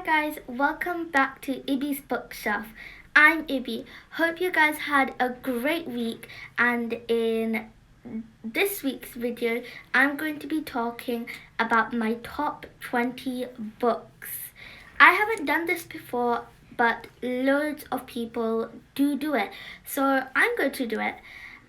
guys, welcome back to Ibby's Bookshelf. I'm Ibby. Hope you guys had a great week, and in this week's video I'm going to be talking about my top 20 books. I haven't done this before, but loads of people do it, so I'm going to do it.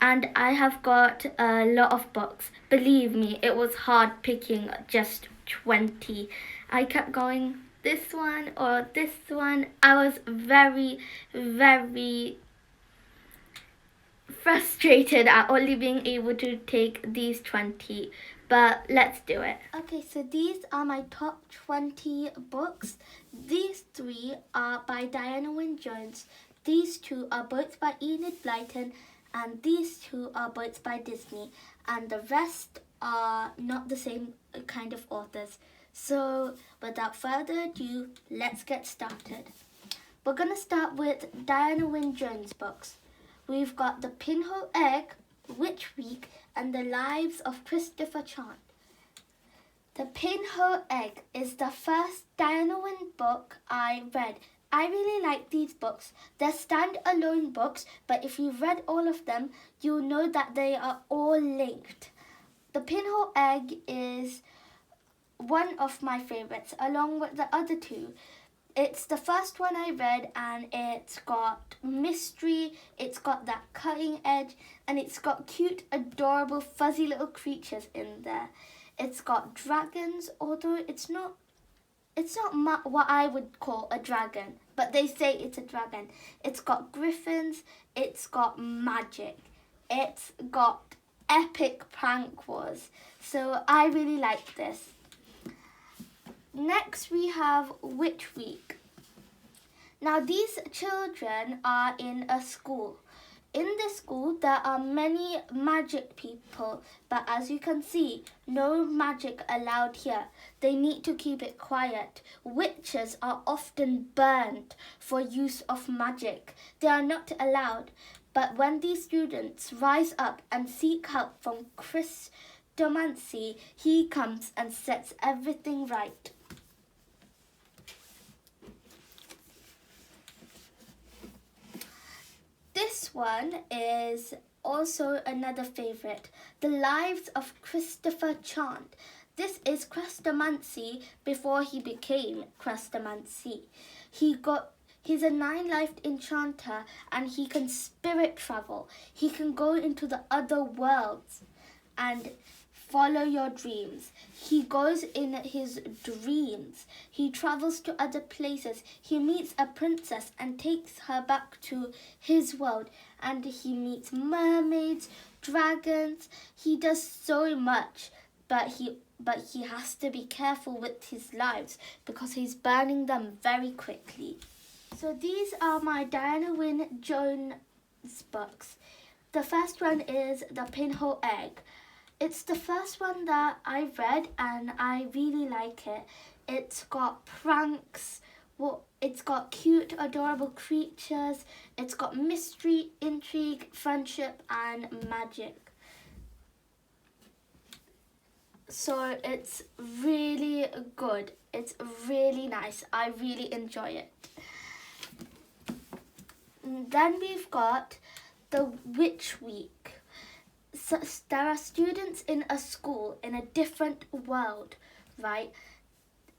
And I have got a lot of books. Believe me, it was hard picking just 20. I kept going this one or this one. I was very frustrated at only being able to take these 20, but let's do it. Okay, so these are my top 20 books. These three are by Diana Wynne Jones. These two are both by Enid Blyton, and these two are both by Disney, and the rest are not the same kind of authors. So without further ado, let's get started. We're going to start with Diana Wynne Jones books. We've got The Pinhoe Egg, Witch Week, and The Lives of Christopher Chant. The Pinhoe Egg is the first Diana Wynne book I read. I really like these books. They're stand-alone books, but if you've read all of them, you'll know that they are all linked. The Pinhoe Egg is one of my favorites, along with the other two. It's the first one I read, and it's got mystery, it's got that cutting edge, and it's got cute, adorable, fuzzy little creatures in there. It's got dragons, although it's not what I would call a dragon, but they say it's a dragon. It's got griffins, it's got magic, it's got epic prank wars. So I really like this. Next we have Witch Week. Now these children are in a school. In this school there are many magic people, but as you can see, no magic allowed here. They need to keep it quiet. Witches are often burned for use of magic. They are not allowed. But when these students rise up and seek help from Christomancy, he comes and sets everything right. This one is also another favourite, The Lives of Christopher Chant. This is Christomancy before he became Christomancy. He's a 9-lived enchanter, and he can spirit travel. He can go into the other worlds and follow your dreams. He goes in his dreams. He travels to other places. He meets a princess and takes her back to his world. And he meets mermaids, dragons. He does so much, but he has to be careful with his lives because he's burning them very quickly. So these are my Diana Wynne Jones books. The first one is The Pinhoe Egg. It's the first one that I read, and I really like it. It's got pranks, it's got cute, adorable creatures, it's got mystery, intrigue, friendship, and magic. So it's really good. It's really nice. I really enjoy it. And then we've got The Witch Week. So there are students in a school in a different world, right?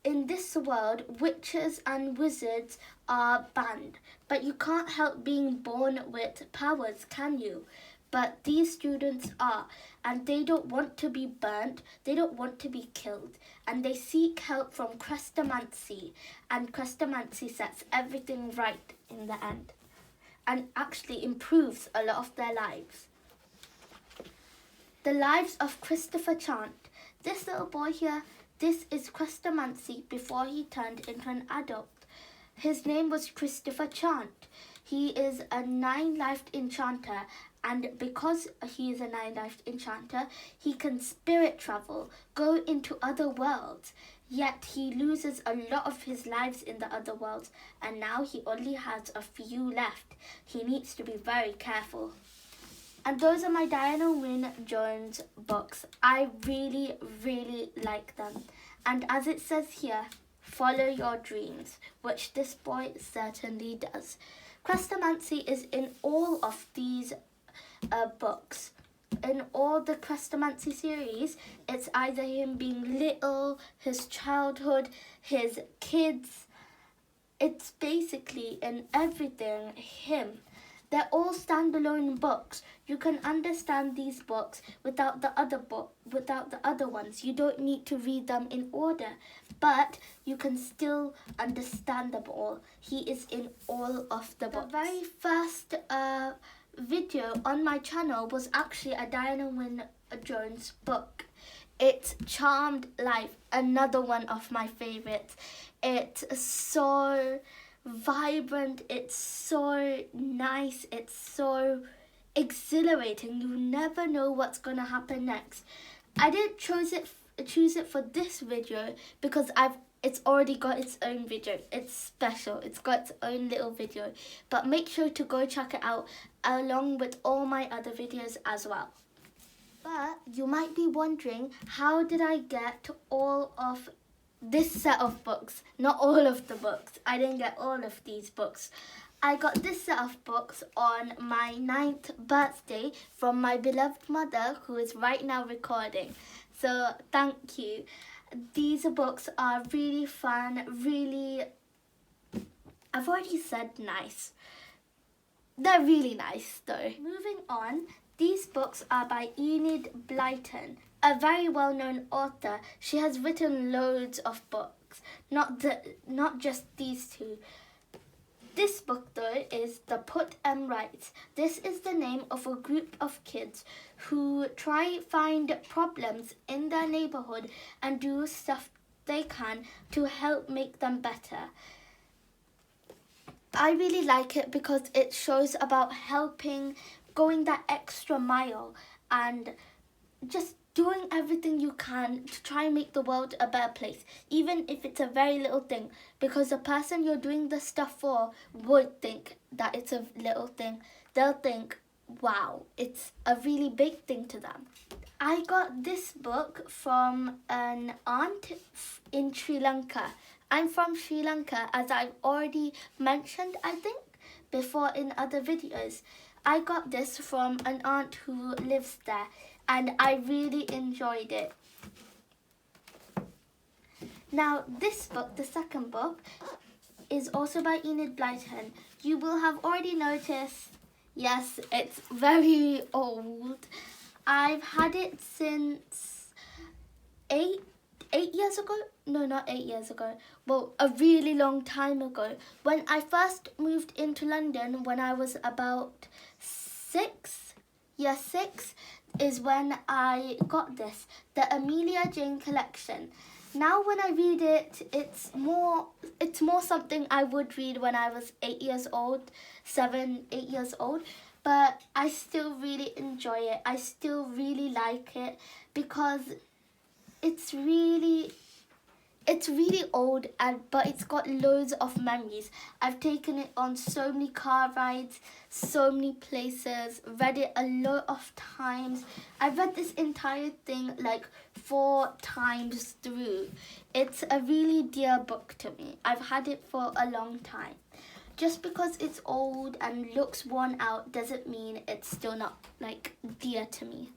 In this world, witches and wizards are banned, but you can't help being born with powers, can you? But these students are, and they don't want to be burnt, they don't want to be killed, and they seek help from Christomancy, and Christomancy sets everything right in the end, and actually improves a lot of their lives. The Lives of Christopher Chant. This little boy here, this is Christomancy before he turned into an adult. His name was Christopher Chant. He is a 9-lived enchanter, and because he is a 9-lived enchanter, he can spirit travel, go into other worlds. Yet he loses a lot of his lives in the other worlds, and now he only has a few left. He needs to be very careful. And those are my Diana Wynne Jones books. I really like them. And as it says here, follow your dreams, which this boy certainly does. Chrestomancy is in all of these books. In all the Chrestomancy series, it's either him being little, his childhood, his kids. It's basically in everything him. They're all standalone books. You can understand these books without the other ones. You don't need to read them in order, but you can still understand them all. He is in all of the books. The very first video on my channel was actually a Diana Wynne Jones book. It's Charmed Life, another one of my favorites. It's so vibrant, it's so nice, it's so exhilarating. You never know what's going to happen next. I didn't choose it for this video because it's already got its own video. It's special. It's got its own little video. But make sure to go check it out along with all my other videos as well. But you might be wondering, how did I get all of this set of books? Not all of the books. I didn't get all of these books. I got this set of books on my 9th birthday from my beloved mother, who is right now recording. So thank you. These books are really fun, really, I've already said nice. They're really nice though. Moving on, these books are by Enid Blyton, a very well-known author. She has written loads of books, not just these two. This book though is The Put 'Em Right. This is the name of a group of kids who try find problems in their neighborhood and do stuff they can to help make them better. I really like it because it shows about helping, going that extra mile and just doing everything you can to try and make the world a better place, even if it's a very little thing, because the person you're doing the stuff for won't think that it's a little thing. They'll think, wow, it's a really big thing to them. I got this book from an aunt in Sri Lanka. I'm from Sri Lanka, as I've already mentioned, I think, before in other videos. I got this from an aunt who lives there, and I really enjoyed it. Now, this book, the second book, is also by Enid Blyton. You will have already noticed, yes, it's very old. I've had it since 8 years ago. No, not 8 years ago. Well, a really long time ago. When I first moved into London, when I was about 6, year 6, is when I got this, the Amelia Jane collection. Now when I read it, it's more something I would read when I was 8 years old, 7, 8 years old. But I still really enjoy it. I still really like it because it's really old, but it's got loads of memories. I've taken it on so many car rides, so many places, read it a lot of times. I've read this entire thing like 4 times through. It's a really dear book to me. I've had it for a long time. Just because it's old and looks worn out doesn't mean it's still not like dear to me.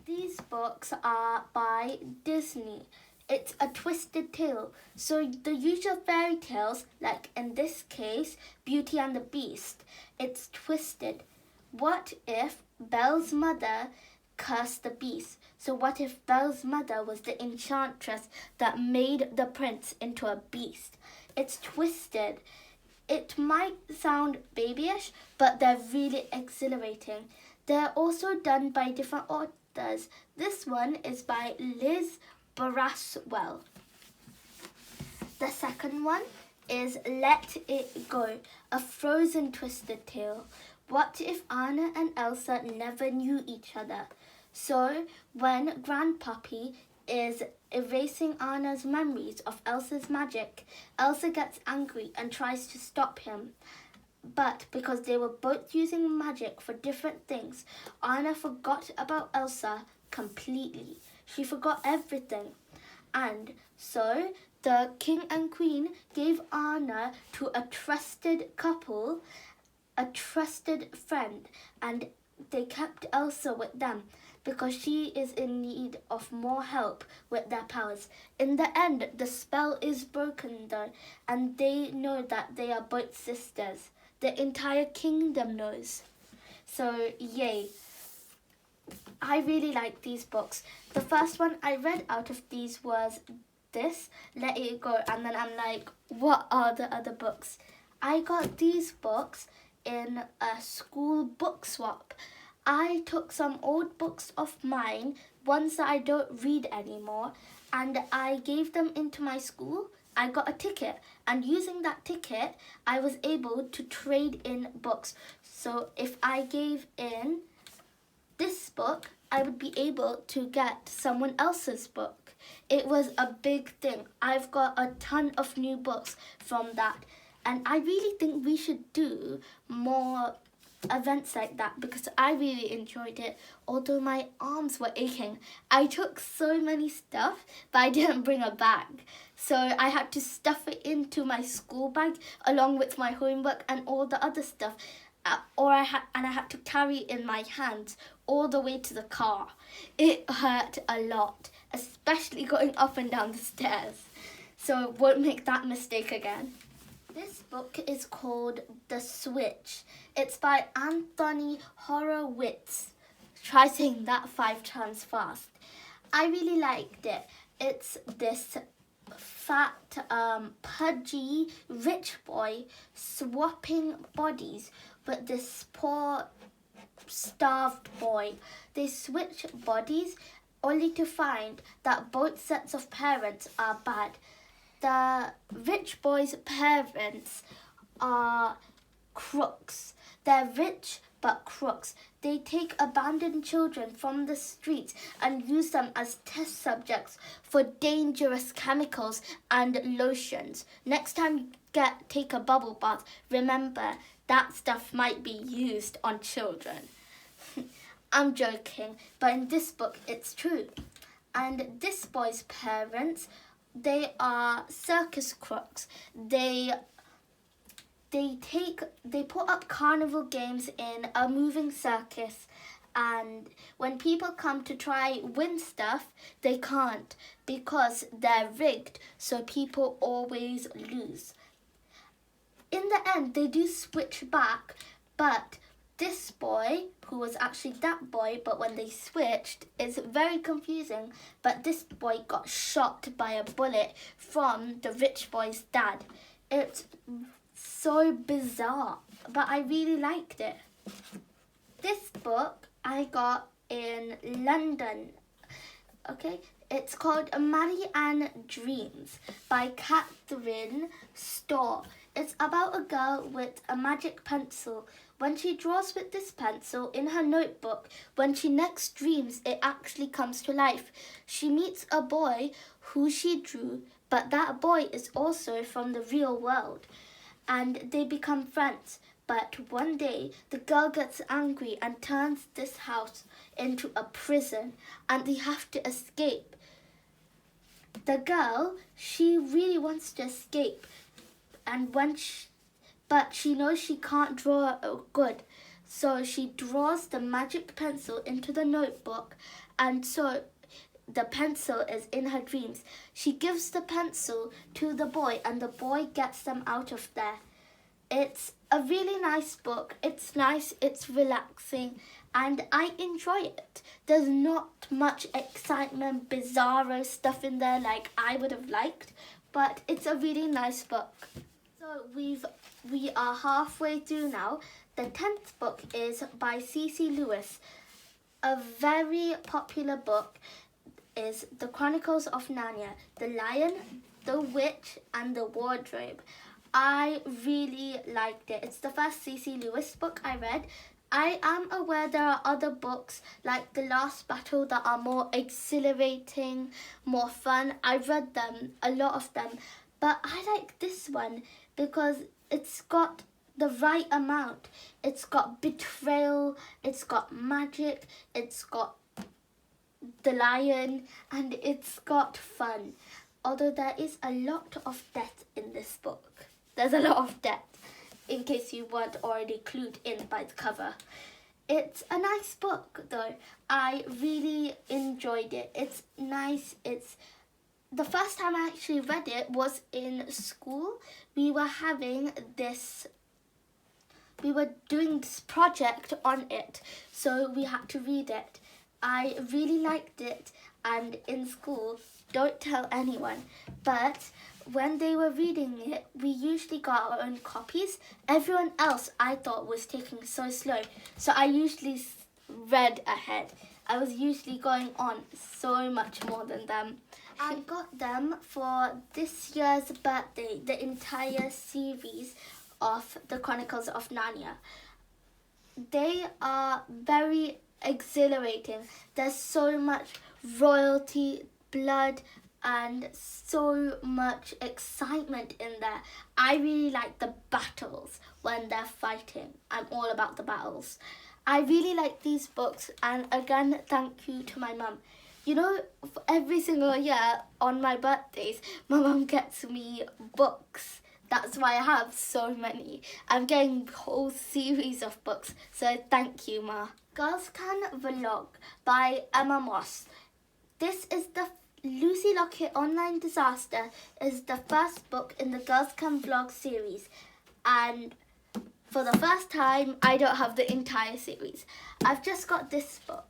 These books are by Disney. It's a twisted tale. So the usual fairy tales, like in this case, Beauty and the Beast, it's twisted. What if Belle's mother cursed the beast? So what if Belle's mother was the enchantress that made the prince into a beast? It's twisted. It might sound babyish, but they're really exhilarating. They're also done by different authors. This one is by Liz Braswell. The second one is Let It Go, a frozen twisted tale. What if Anna and Elsa never knew each other? So when Grandpappy is erasing Anna's memories of Elsa's magic, Elsa gets angry and tries to stop him. But because they were both using magic for different things, Anna forgot about Elsa completely. She forgot everything. And so the king and queen gave Anna to a trusted couple, a trusted friend, and they kept Elsa with them because she is in need of more help with their powers. In the end, the spell is broken though, and they know that they are both sisters. The entire kingdom knows. So, yay. I really like these books. The first one I read out of these was this, Let It Go, and then I'm like, what are the other books? I got these books in a school book swap. I took some old books of mine, ones that I don't read anymore, and I gave them into my school. I got a ticket, and using that ticket, I was able to trade in books. So if I gave in this book, I would be able to get someone else's book. It was a big thing. I've got a ton of new books from that, and I really think we should do more events like that because I really enjoyed it, although my arms were aching. I took so many stuff, but I didn't bring a bag. So I had to stuff it into my school bag along with my homework and all the other stuff. I had to carry it in my hands all the way to the car. It hurt a lot, especially going up and down the stairs. So won't make that mistake again. This book is called The Switch. It's by Antony Horowitz. Try saying that 5 times fast. I really liked it. It's this fat, pudgy, rich boy swapping bodies with this poor, starved boy. They switch bodies only to find that both sets of parents are bad. The rich boy's parents are crooks. They're rich but crooks. They take abandoned children from the streets and use them as test subjects for dangerous chemicals and lotions. Next time you take a bubble bath, remember that stuff might be used on children. I'm joking, but in this book it's true. And this boy's parents, they are circus crooks. They put up carnival games in a moving circus, and when people come to try win stuff, they can't because they're rigged, so people always lose. In the end, they do switch back, but this boy, who was actually that boy, but when they switched, is very confusing. But this boy got shot by a bullet from the rich boy's dad. It's so bizarre, but I really liked it. This book I got in London. Okay, it's called Marianne Dreams by Catherine Stoor. It's about a girl with a magic pencil. When she draws with this pencil in her notebook, when she next dreams, it actually comes to life. She meets a boy who she drew, but that boy is also from the real world, and they become friends. But one day, the girl gets angry and turns this house into a prison, and they have to escape. The girl, she really wants to escape, and but she knows she can't draw good, so she draws the magic pencil into the notebook, and so the pencil is in her dreams. She gives the pencil to the boy, and the boy gets them out of there. It's a really nice book. It's nice, it's relaxing, and I enjoy it. There's not much excitement, bizarro stuff in there like I would have liked, but it's a really nice book. So we are halfway through now. The 10th book is by C.C. Lewis. A very popular book is The Chronicles of Narnia, The Lion, the Witch, and the Wardrobe. I really liked it. It's the first C.C. Lewis book I read. I am aware there are other books like The Last Battle that are more exhilarating, more fun. I've read them, a lot of them, but I like this one because it's got the right amount. It's got betrayal, it's got magic, it's got the lion, and it's got fun. although there is a lot of death in this book. There's a lot of death, in case you weren't already clued in by the cover. It's a nice book, though. I really enjoyed it. It's nice. The first time I actually read it was in school. We were doing this project on it, so we had to read it. I really liked it, and in school, don't tell anyone, but when they were reading it, we usually got our own copies. Everyone else, I thought, was taking so slow, so I usually read ahead. I was usually going on so much more than them. I got them for this year's birthday, the entire series of the Chronicles of Narnia. They are very exhilarating. There's so much royalty, blood, and so much excitement in there. I really like the battles when they're fighting. I'm all about the battles. I really like these books, and again, thank you to my mum. You know, every single year on my birthdays, my mum gets me books. That's why I have so many. I'm getting a whole series of books, so thank you, Ma. Girls Can Vlog by Emma Moss. This is the Lucy Lockett Online Disaster is the first book in the Girls Can Vlog series, and for the first time, I don't have the entire series. I've just got this book.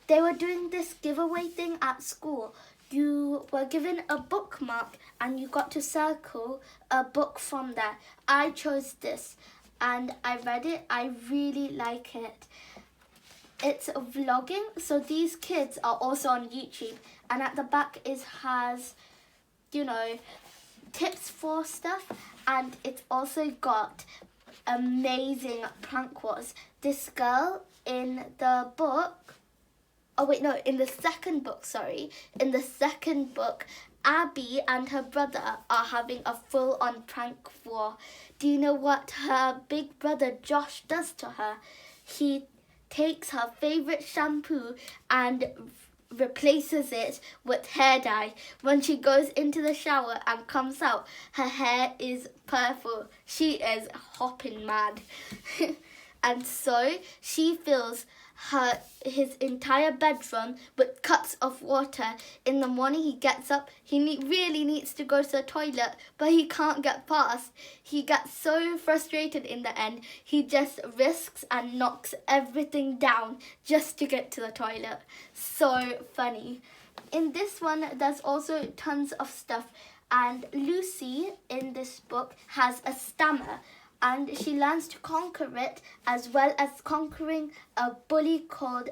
They were doing this giveaway thing at school. You were given a bookmark and you got to circle a book from there. I chose this and I read it. I really like it. It's vlogging, so these kids are also on YouTube, and at the back has, you know, tips for stuff, and it's also got amazing prank wars. This girl in the book, in the second book, Abby and her brother are having a full-on prank war. Do you know what her big brother Josh does to her? He takes her favourite shampoo and replaces it with hair dye. When she goes into the shower and comes out, her hair is purple. She is hopping mad. And so she fills his entire bedroom with cups of water. In the morning he gets up, he really needs to go to the toilet, but he can't get past. He gets so frustrated in the end, he just risks and knocks everything down just to get to the toilet. So funny. In this one, there's also tons of stuff, and Lucy in this book has a stammer, and she learns to conquer it, as well as conquering a bully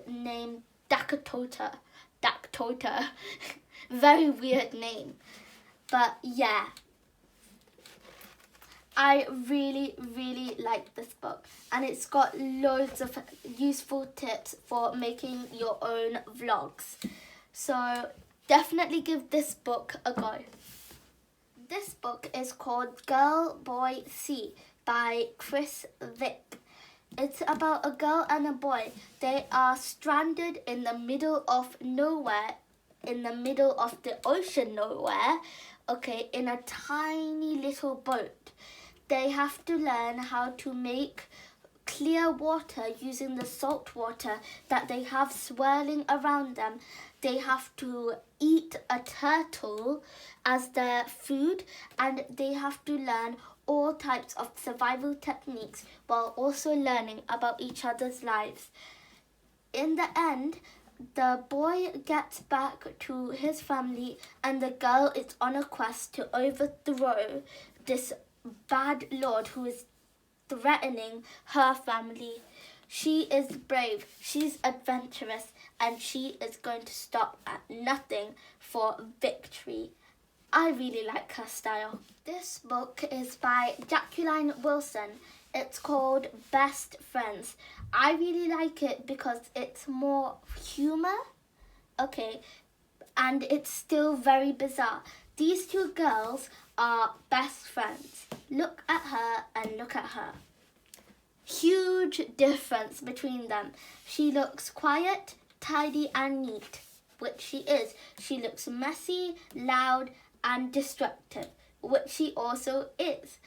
named Dakotota. Very weird name. But yeah, I really, really like this book. And it's got loads of useful tips for making your own vlogs. So definitely give this book a go. This book is called Girl, Boy, Sea by Vick. It's about a girl and a boy. They are stranded in the middle of nowhere, in the middle of the ocean nowhere, in a tiny little boat. They have to learn how to make clear water using the salt water that they have swirling around them. They have to eat a turtle as their food, and they have to learn all types of survival techniques while also learning about each other's lives. In the end, the boy gets back to his family, and the girl is on a quest to overthrow this bad lord who is threatening her family. She is brave, she's adventurous, and she is going to stop at nothing for victory. I really like her style. This book is by Jacqueline Wilson. It's called Best Friends. I really like it because it's more humour, and it's still very bizarre. These two girls are best friends. Look at her and look at her. Huge difference between them. She looks quiet, tidy and neat, which she is. She looks messy, loud, and destructive, which she also is.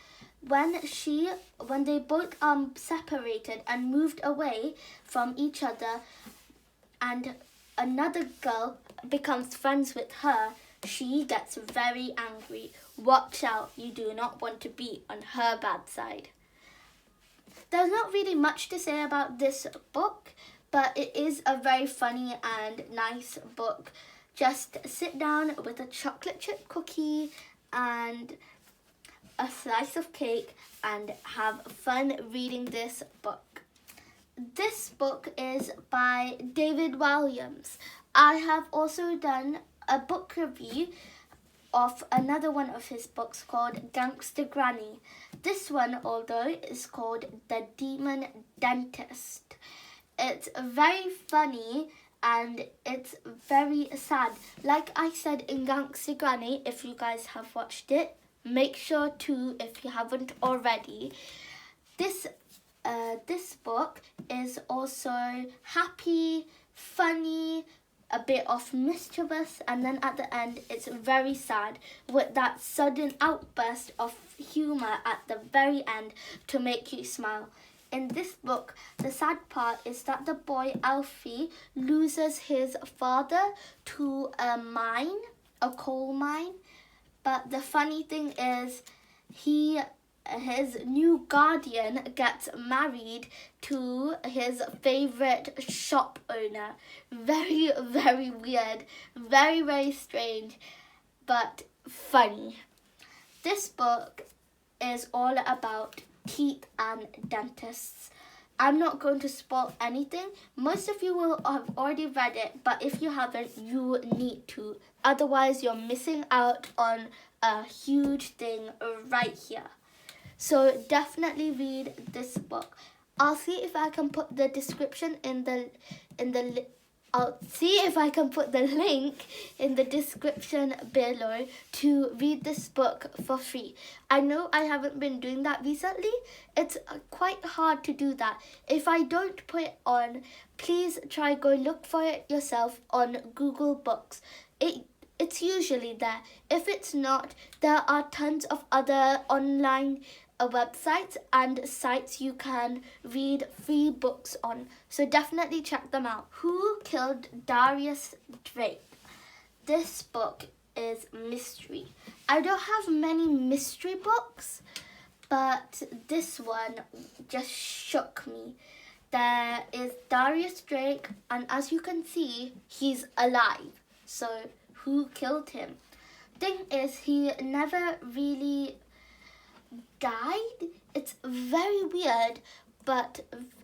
When they both separated and moved away from each other, and another girl becomes friends with her, she gets very angry. Watch out, you do not want to be on her bad side. There's not really much to say about this book, but it is a very funny and nice book. Just sit down with a chocolate chip cookie and a slice of cake and have fun reading this book. This book is by David Walliams. I have also done a book review of another one of his books called Gangster Granny. This one, although, is called The Demon Dentist. It's very funny and it's very sad. Like I said in Gangster Granny, if you guys have watched it, make sure to, if you haven't already. This book is also happy, funny, a bit of mischievous, and then at the end it's very sad with that sudden outburst of humour at the very end to make you smile. In this book, the sad part is that the boy Alfie loses his father to a coal mine. But the funny thing is, his new guardian gets married to his favourite shop owner. Very, very weird. Very, very strange, but funny. This book is all about teeth and dentists. I'm not going to spoil anything. Most of you will have already read it, but if you haven't, you need to. Otherwise, you're missing out on a huge thing right here. So definitely read this book. I'll see if I can put the description I'll see if I can put the link in the description below to read this book for free. I know I haven't been doing that recently. It's quite hard to do that. If I don't put it on, please try go look for it yourself on Google Books. It's usually there. If it's not, there are tons of other online websites and sites you can read free books on. So definitely check them out. Who Killed Darius Drake? This book is mystery. I don't have many mystery books, but this one just shook me. There is Darius Drake, and as you can see, he's alive. So who killed him? Thing is, he never really died. It's very weird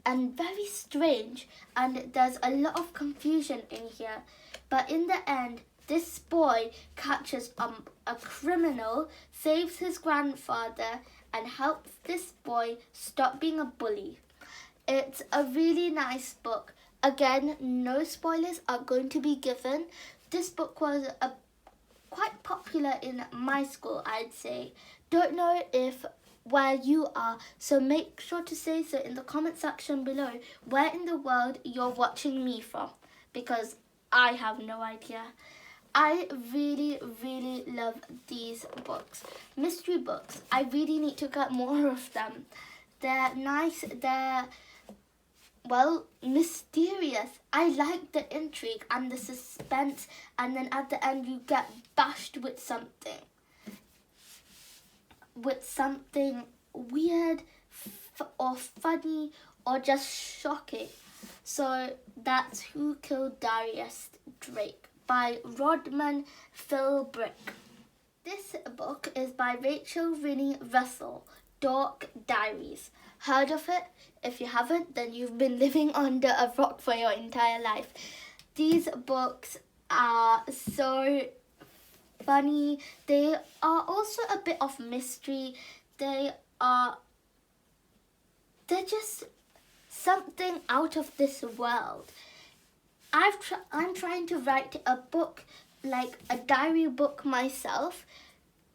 and very strange, and there's a lot of confusion in here. But in the end, this boy catches a criminal, saves his grandfather, and helps this boy stop being a bully. It's a really nice book. Again, no spoilers are going to be given. This book was quite popular in my school, I'd say. Don't know if where you are, so make sure to say so in the comment section below where in the world you're watching me from, because I have no idea. I really, really love these books. Mystery books, I really need to get more of them. They're nice, they're, well, mysterious. I like the intrigue and the suspense, and then at the end you get bashed with something weird or funny or just shocking. So that's Who Killed Darius Drake by Rodman Philbrick. This book is by Rachel Rinnie Russell, Dark Diaries. Heard of it? If you haven't, then you've been living under a rock for your entire life. These books are so funny. They are also a bit of mystery. They're just something out of this world. I'm trying to write a book, like a diary book myself.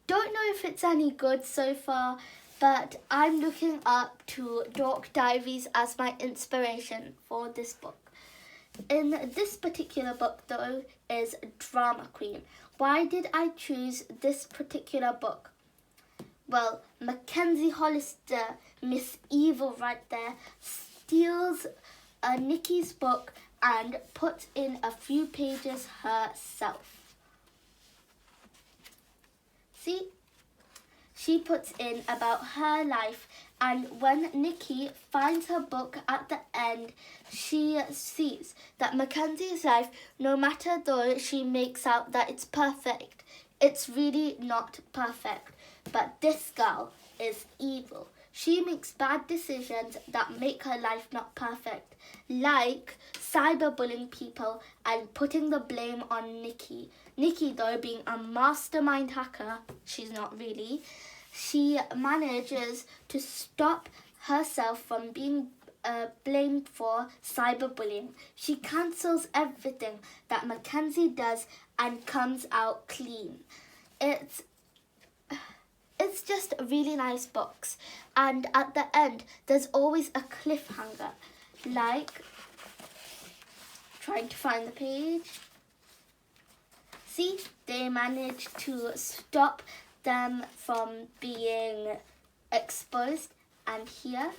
Don't know if it's any good so far, but I'm looking up to Dark Diaries as my inspiration for this book. In this particular book, though, is Drama Queen. Why did I choose this particular book? Well, Mackenzie Hollister, Miss Evil right there, steals Nikki's book and puts in a few pages herself. See? She puts in about her life, and when Nikki finds her book at the end, she sees that Mackenzie's life, no matter though she makes out that it's perfect, it's really not perfect. But this girl is evil. She makes bad decisions that make her life not perfect, like cyberbullying people and putting the blame on Nikki. Nikki, though, being a mastermind hacker, she's not really, she manages to stop herself from being blamed for cyberbullying. She cancels everything that Mackenzie does and comes out clean. It's just really nice books, and at the end there's always a cliffhanger, like trying to find the page. See, they managed to stop them from being exposed, and here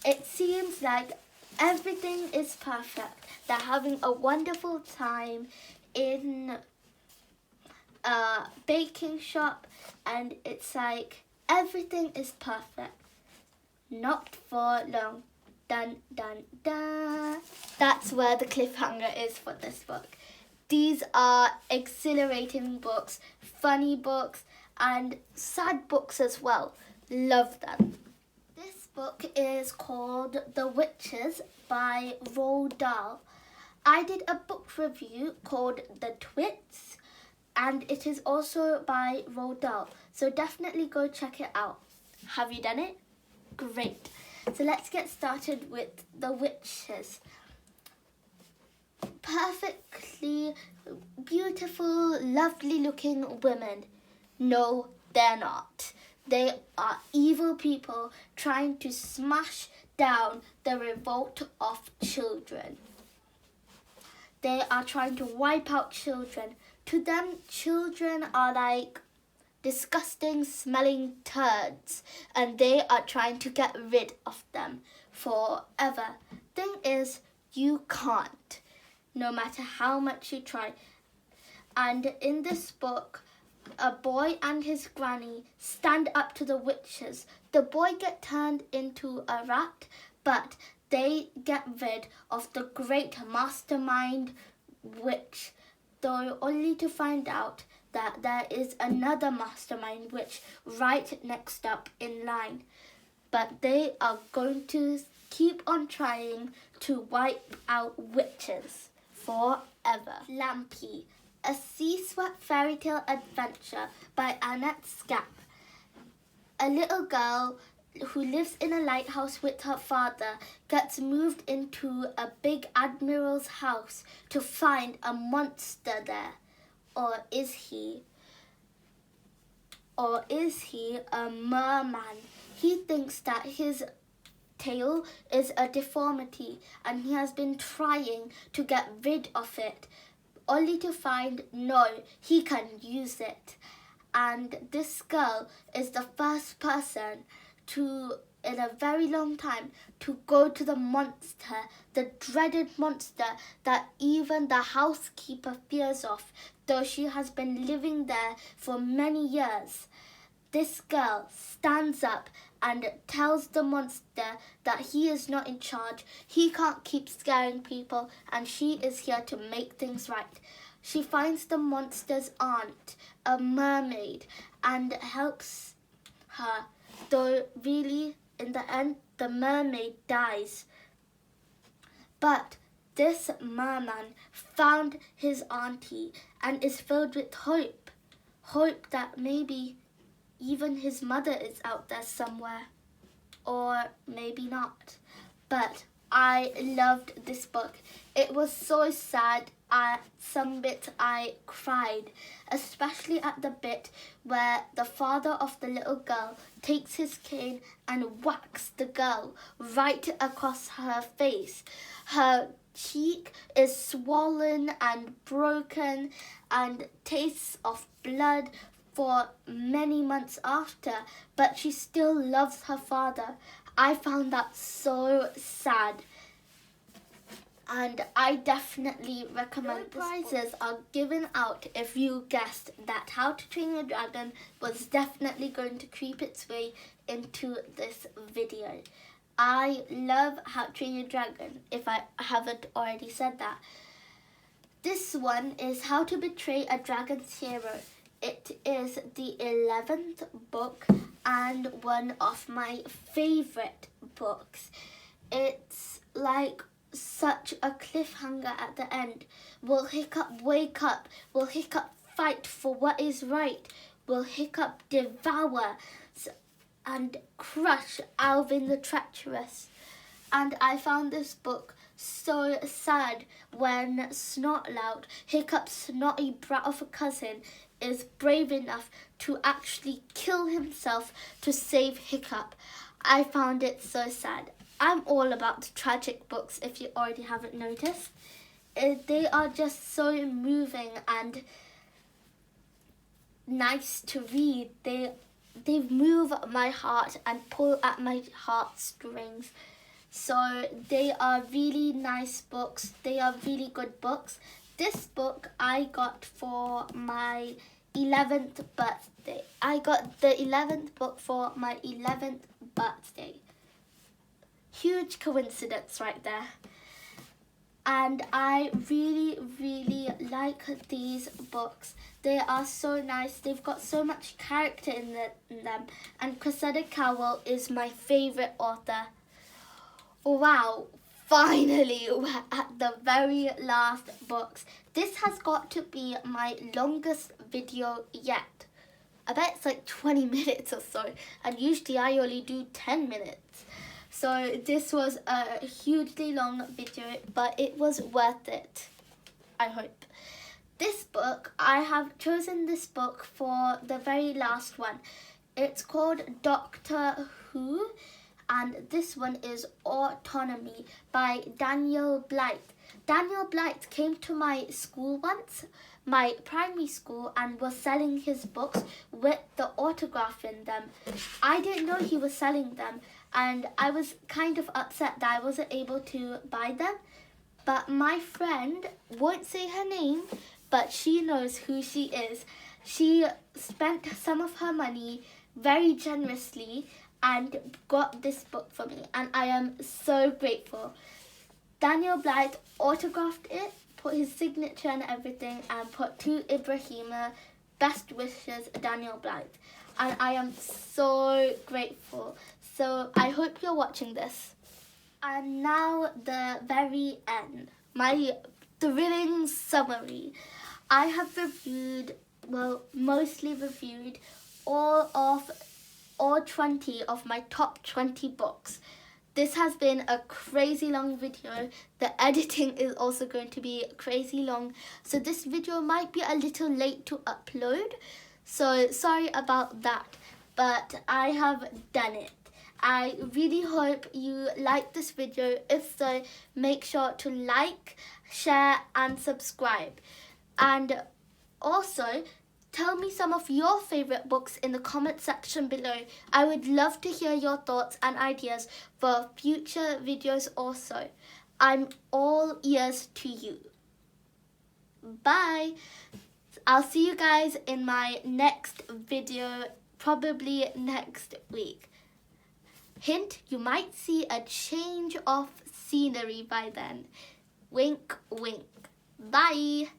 it seems like everything is perfect. They're having a wonderful time in a baking shop, and it's like everything is perfect. Not for long. Dun dun dun. That's where the cliffhanger is for this book. These are exhilarating books, funny books, and sad books as well. Love them. This book is called The Witches by Roald Dahl. I did a book review called The Twits, and it is also by Roald Dahl, so definitely go check it out. Have you done it? Great. So let's get started with The Witches. Perfectly beautiful, lovely looking women. No, they're not. They are evil people trying to smash down the revolt of children. They are trying to wipe out children. To them, children are like disgusting smelling turds, and they are trying to get rid of them forever. Thing is, you can't, no matter how much you try. And in this book, a boy and his granny stand up to the witches. The boy gets turned into a rat, but they get rid of the great mastermind witch, though only to find out that there is another mastermind witch right next up in line. But they are going to keep on trying to wipe out witches forever. Lampie, a sea-swept fairy tale adventure by Annet Schaap. A little girl who lives in a lighthouse with her father gets moved into a big admiral's house to find a monster there. Or is he a merman? He thinks that his tail is a deformity, and he has been trying to get rid of it, only to find no, he can use it. And this girl is the first person in a very long time, to go to the monster, the dreaded monster that even the housekeeper fears of, though she has been living there for many years. This girl stands up and tells the monster that he is not in charge, he can't keep scaring people, and she is here to make things right. She finds the monster's aunt, a mermaid, and helps her, though really in the end the mermaid dies. But this merman found his auntie and is filled with hope that maybe even his mother is out there somewhere, or maybe not. But I loved this book. It was so sad at some bits I cried, especially at the bit where the father of the little girl takes his cane and whacks the girl right across her face. Her cheek is swollen and broken and tastes of blood for many months after, but she still loves her father. I found that so sad. And I definitely recommend this. Prizes are given out if you guessed that How to Train Your Dragon was definitely going to creep its way into this video. I love How to Train Your Dragon, if I haven't already said that. This one is How to Betray a Dragon's Hero. It is the 11th book and one of my favourite books. It's like such a cliffhanger at the end. Will Hiccup wake up? Will Hiccup fight for what is right? Will Hiccup devour and crush Alvin the Treacherous? And I found this book so sad when Snotlout, Hiccup's snotty brat of a cousin, is brave enough to actually kill himself to save Hiccup. I found it so sad. I'm all about the tragic books, if you already haven't noticed. They are just so moving and nice to read. They move my heart and pull at my heartstrings. So they are really nice books. They are really good books. This book I got for my 11th birthday. I got the 11th book for my 11th birthday. Huge coincidence right there. And I really, really like these books. They are so nice. They've got so much character in them. And Cressida Cowell is my favourite author. Wow, finally we're at the very last books. This has got to be my longest video yet. I bet it's like 20 minutes or so. And usually I only do 10 minutes. So this was a hugely long video, but it was worth it, I hope. This book, I have chosen this book for the very last one. It's called Doctor Who, and this one is Autonomy by Daniel Blythe. Daniel Blythe came to my school once, my primary school, and was selling his books with the autograph in them. I didn't know he was selling them, and I was kind of upset that I wasn't able to buy them. But my friend, won't say her name, but she knows who she is. She spent some of her money very generously and got this book for me, and I am so grateful. Daniel Blythe autographed it, put his signature and everything, and put to Ibrahima, best wishes, Daniel Blythe. And I am so grateful. So I hope you're watching this. And now the very end, my thrilling summary. I have reviewed, well, mostly reviewed all 20 of my top 20 books. This has been a crazy long video. The editing is also going to be crazy long. So this video might be a little late to upload. So sorry about that, but I have done it. I really hope you like this video. If so, make sure to like, share and subscribe. And also, tell me some of your favourite books in the comment section below. I would love to hear your thoughts and ideas for future videos also. I'm all ears to you. Bye! I'll see you guys in my next video, probably next week. Hint, you might see a change of scenery by then. Wink, wink. Bye!